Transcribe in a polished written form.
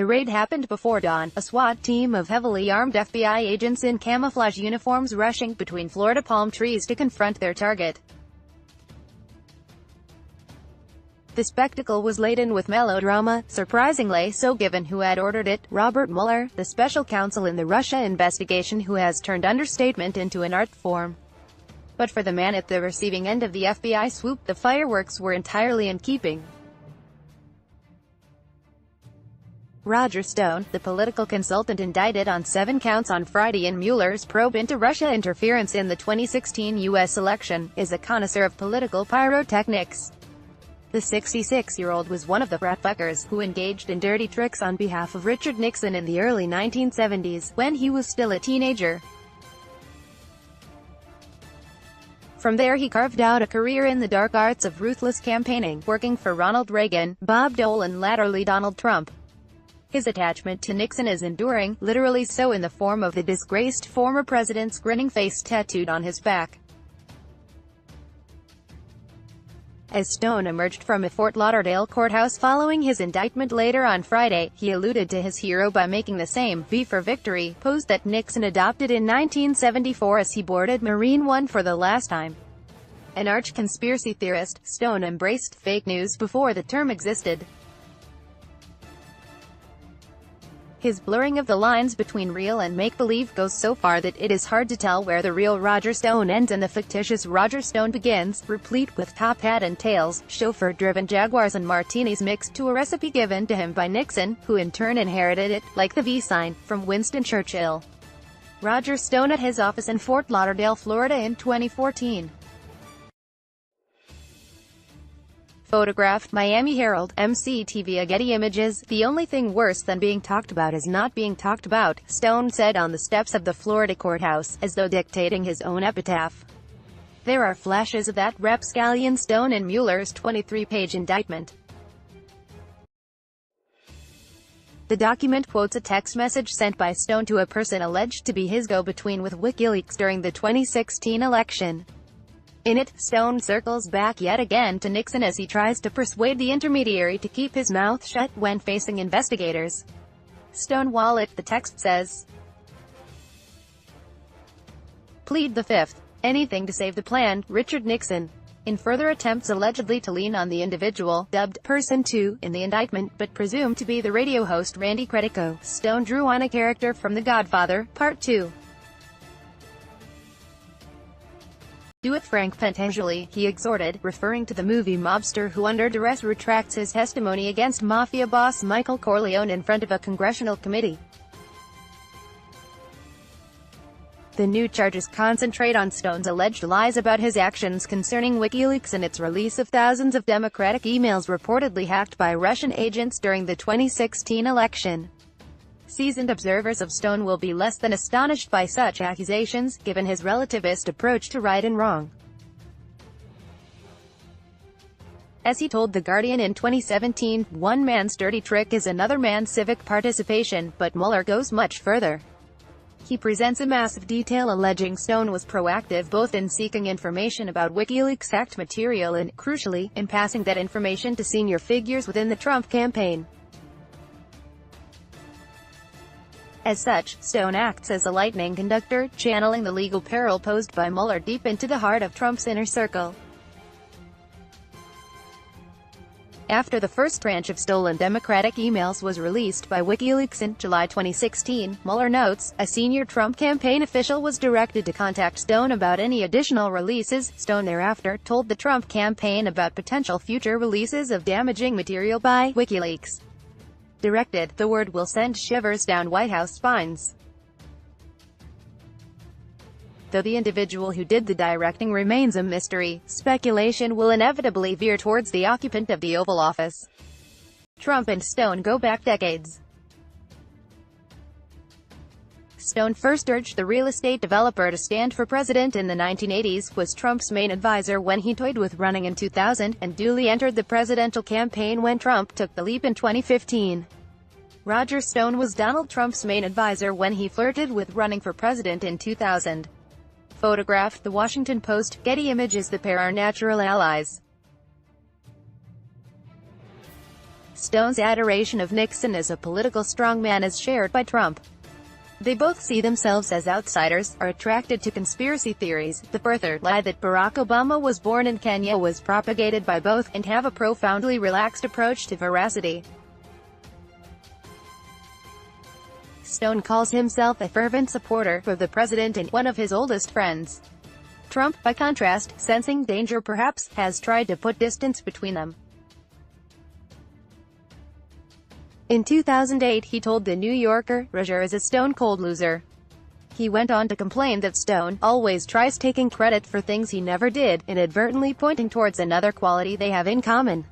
The raid happened before dawn, a SWAT team of heavily armed FBI agents in camouflage uniforms rushing between Florida palm trees to confront their target. The spectacle was laden with melodrama, surprisingly so given who had ordered it, Robert Mueller, the special counsel in the Russia investigation who has turned understatement into an art form. But for the man at the receiving end of the FBI swoop, the fireworks were entirely in keeping. Roger Stone, the political consultant indicted on 7 counts on Friday in Mueller's probe into Russia interference in the 2016 U.S. election, is a connoisseur of political pyrotechnics. The 66-year-old was one of the frat-fuckers who engaged in dirty tricks on behalf of Richard Nixon in the early 1970s, when he was still a teenager. From there he carved out a career in the dark arts of ruthless campaigning, working for Ronald Reagan, Bob Dole and latterly Donald Trump. His attachment to Nixon is enduring, literally so in the form of the disgraced former president's grinning face tattooed on his back. As Stone emerged from a Fort Lauderdale courthouse following his indictment later on Friday, he alluded to his hero by making the same "V for Victory" pose that Nixon adopted in 1974 as he boarded Marine One for the last time. An arch conspiracy theorist, Stone embraced fake news before the term existed. His blurring of the lines between real and make-believe goes so far that it is hard to tell where the real Roger Stone ends and the fictitious Roger Stone begins, replete with top hat and tails, chauffeur-driven Jaguars and martinis mixed to a recipe given to him by Nixon, who in turn inherited it, like the V sign, from Winston Churchill. Roger Stone at his office in Fort Lauderdale, Florida in 2014. Photographed, Miami Herald, MCTV. Getty Images. The only thing worse than being talked about is not being talked about, Stone said on the steps of the Florida courthouse, as though dictating his own epitaph. There are flashes of that rapscallion Stone in Mueller's 23-page indictment. The document quotes a text message sent by Stone to a person alleged to be his go-between with WikiLeaks during the 2016 election. In it, Stone circles back yet again to Nixon as he tries to persuade the intermediary to keep his mouth shut when facing investigators. Stone wallet, the text says. Plead the fifth. Anything to save the plan, Richard Nixon. In further attempts allegedly to lean on the individual, dubbed Person 2, in the indictment, but presumed to be the radio host Randy Credico, Stone drew on a character from The Godfather, Part 2. Do it Frank Pentangeli, he exhorted, referring to the movie mobster who under duress retracts his testimony against mafia boss Michael Corleone in front of a congressional committee. The new charges concentrate on Stone's alleged lies about his actions concerning WikiLeaks and its release of thousands of Democratic emails reportedly hacked by Russian agents during the 2016 election. Seasoned observers of Stone will be less than astonished by such accusations, given his relativist approach to right and wrong. As he told The Guardian in 2017, one man's dirty trick is another man's civic participation, but Mueller goes much further. He presents a massive detail alleging Stone was proactive both in seeking information about WikiLeaks hacked material and, crucially, in passing that information to senior figures within the Trump campaign. As such, Stone acts as a lightning conductor, channeling the legal peril posed by Mueller deep into the heart of Trump's inner circle. After the first tranche of stolen Democratic emails was released by WikiLeaks in July 2016, Mueller notes, a senior Trump campaign official was directed to contact Stone about any additional releases. Stone thereafter told the Trump campaign about potential future releases of damaging material by WikiLeaks. Directed, the word will send shivers down White House spines. Though the individual who did the directing remains a mystery, speculation will inevitably veer towards the occupant of the Oval Office. Trump and Stone go back decades. Stone first urged the real estate developer to stand for president in the 1980s, was Trump's main advisor when he toyed with running in 2000, and duly entered the presidential campaign when Trump took the leap in 2015. Roger Stone was Donald Trump's main advisor when he flirted with running for president in 2000. Photographed, The Washington Post. Getty Images. The pair are natural allies. Stone's adoration of Nixon as a political strongman is shared by Trump. They both see themselves as outsiders, are attracted to conspiracy theories. The birther lie that Barack Obama was born in Kenya was propagated by both, and have a profoundly relaxed approach to veracity. Stone calls himself a fervent supporter of the president and one of his oldest friends. Trump, by contrast, sensing danger perhaps, has tried to put distance between them. In 2008 he told The New Yorker, "Roger is a stone-cold loser." He went on to complain that Stone always tries taking credit for things he never did, inadvertently pointing towards another quality they have in common.